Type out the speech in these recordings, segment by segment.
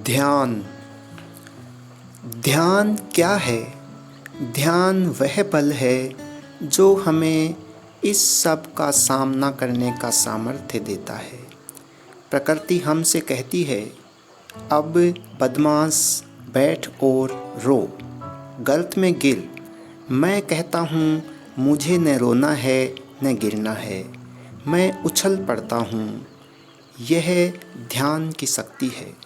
ध्यान। ध्यान क्या है? ध्यान वह बल है जो हमें इस सब का सामना करने का सामर्थ्य देता है। प्रकृति हमसे कहती है, अब बदमाश बैठ और रो, गलत में गिर। मैं कहता हूँ, मुझे न रोना है न गिरना है, मैं उछल पड़ता हूँ। यह ध्यान की शक्ति है।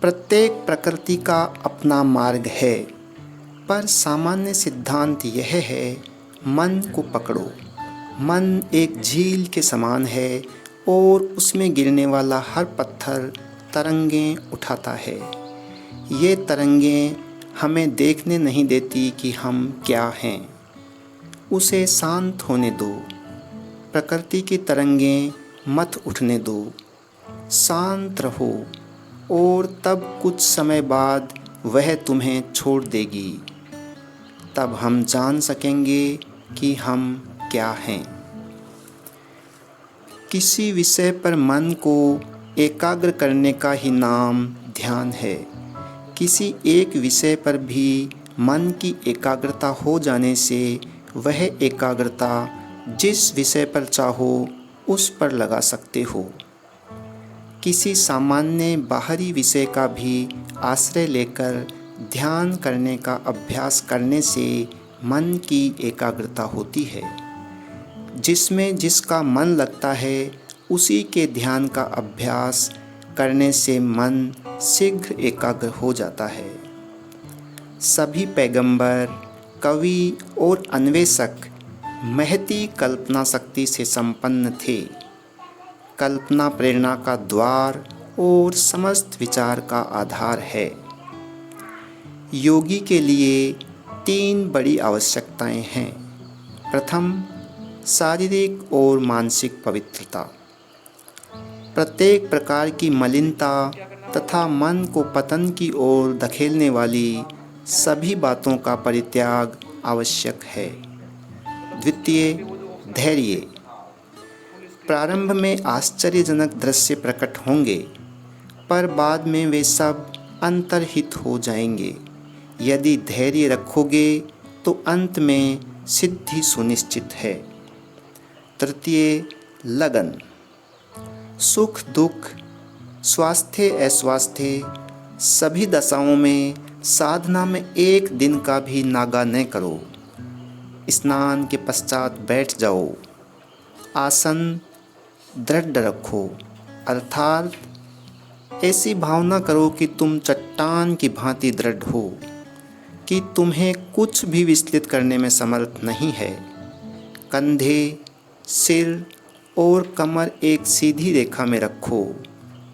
प्रत्येक प्रकृति का अपना मार्ग है, पर सामान्य सिद्धांत यह है, मन को पकड़ो। मन एक झील के समान है और उसमें गिरने वाला हर पत्थर तरंगें उठाता है। ये तरंगें हमें देखने नहीं देती कि हम क्या हैं। उसे शांत होने दो। प्रकृति की तरंगें मत उठने दो। शांत रहो और तब कुछ समय बाद वह तुम्हें छोड़ देगी। तब हम जान सकेंगे कि हम क्या हैं। किसी विषय पर मन को एकाग्र करने का ही नाम ध्यान है। किसी एक विषय पर भी मन की एकाग्रता हो जाने से वह एकाग्रता जिस विषय पर चाहो उस पर लगा सकते हो। किसी सामान्य बाहरी विषय का भी आश्रय लेकर ध्यान करने का अभ्यास करने से मन की एकाग्रता होती है। जिसमें जिसका मन लगता है उसी के ध्यान का अभ्यास करने से मन शीघ्र एकाग्र हो जाता है। सभी पैगंबर, कवि और अन्वेषक महती कल्पना शक्ति से संपन्न थे। कल्पना प्रेरणा का द्वार और समस्त विचार का आधार है। योगी के लिए 3 बड़ी आवश्यकताएं हैं। प्रथम, शारीरिक और मानसिक पवित्रता। प्रत्येक प्रकार की मलिनता तथा मन को पतन की ओर धकेलने वाली सभी बातों का परित्याग आवश्यक है। द्वितीय, धैर्य। प्रारंभ में आश्चर्यजनक दृश्य प्रकट होंगे, पर बाद में वे सब अंतर्हित हो जाएंगे। यदि धैर्य रखोगे तो अंत में सिद्धि सुनिश्चित है। तृतीय, लगन। सुख दुख, स्वास्थ्य अस्वास्थ्य, सभी दशाओं में साधना में एक दिन का भी नागा न करो। स्नान के पश्चात बैठ जाओ। आसन दृढ़ रखो, अर्थात ऐसी भावना करो कि तुम चट्टान की भांति दृढ़ हो, कि तुम्हें कुछ भी विचलित करने में समर्थ नहीं है। कंधे, सिर और कमर एक सीधी रेखा में रखो,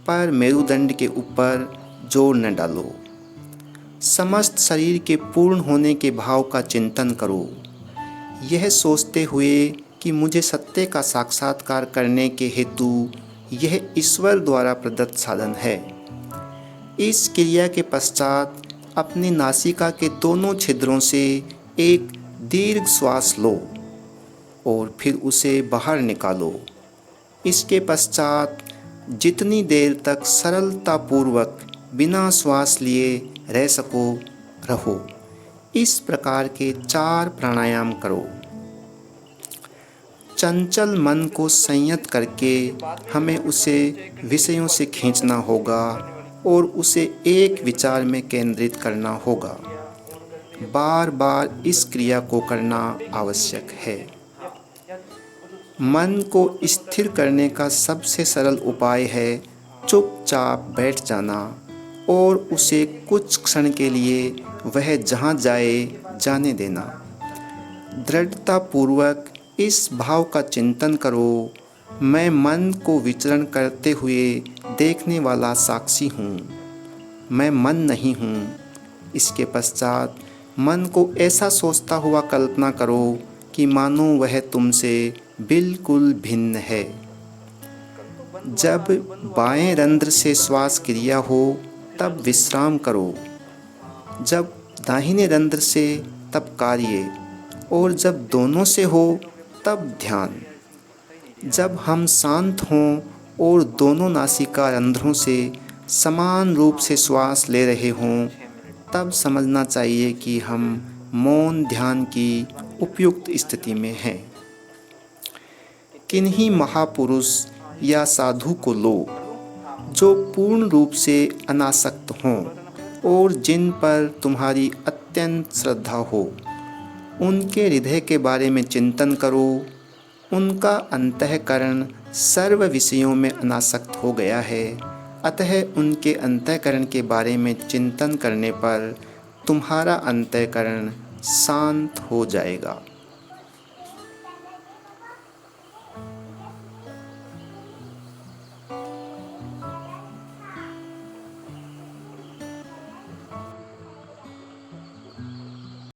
पर मेरुदंड के ऊपर जोर न डालो। समस्त शरीर के पूर्ण होने के भाव का चिंतन करो, यह सोचते हुए कि मुझे सत्य का साक्षात्कार करने के हेतु यह ईश्वर द्वारा प्रदत्त साधन है। इस क्रिया के पश्चात अपनी नासिका के दोनों छिद्रों से एक दीर्घ श्वास लो और फिर उसे बाहर निकालो। इसके पश्चात जितनी देर तक सरलतापूर्वक बिना श्वास लिए रह सको रहो। इस प्रकार के 4 प्राणायाम करो। चंचल मन को संयत करके हमें उसे विषयों से खींचना होगा और उसे एक विचार में केंद्रित करना होगा। बार बार इस क्रिया को करना आवश्यक है। मन को स्थिर करने का सबसे सरल उपाय है चुपचाप बैठ जाना और उसे कुछ क्षण के लिए वह जहाँ जाए जाने देना। दृढ़तापूर्वक इस भाव का चिंतन करो, मैं मन को विचरण करते हुए देखने वाला साक्षी हूँ, मैं मन नहीं हूँ। इसके पश्चात मन को ऐसा सोचता हुआ कल्पना करो कि मानो वह तुमसे बिल्कुल भिन्न है। जब बाएं रंध्र से श्वास क्रिया हो तब विश्राम करो, जब दाहिने रंध्र से तब कार्य, और जब दोनों से हो तब ध्यान। जब हम शांत हों और दोनों नासिका रंध्रों से समान रूप से श्वास ले रहे हों, तब समझना चाहिए कि हम मौन ध्यान की उपयुक्त स्थिति में हैं। किन्हीं महापुरुष या साधु को लो जो पूर्ण रूप से अनासक्त हों और जिन पर तुम्हारी अत्यंत श्रद्धा हो। उनके हृदय के बारे में चिंतन करो। उनका अंतःकरण सर्व विषयों में अनासक्त हो गया है, अतः उनके अंतःकरण के बारे में चिंतन करने पर तुम्हारा अंतःकरण शांत हो जाएगा।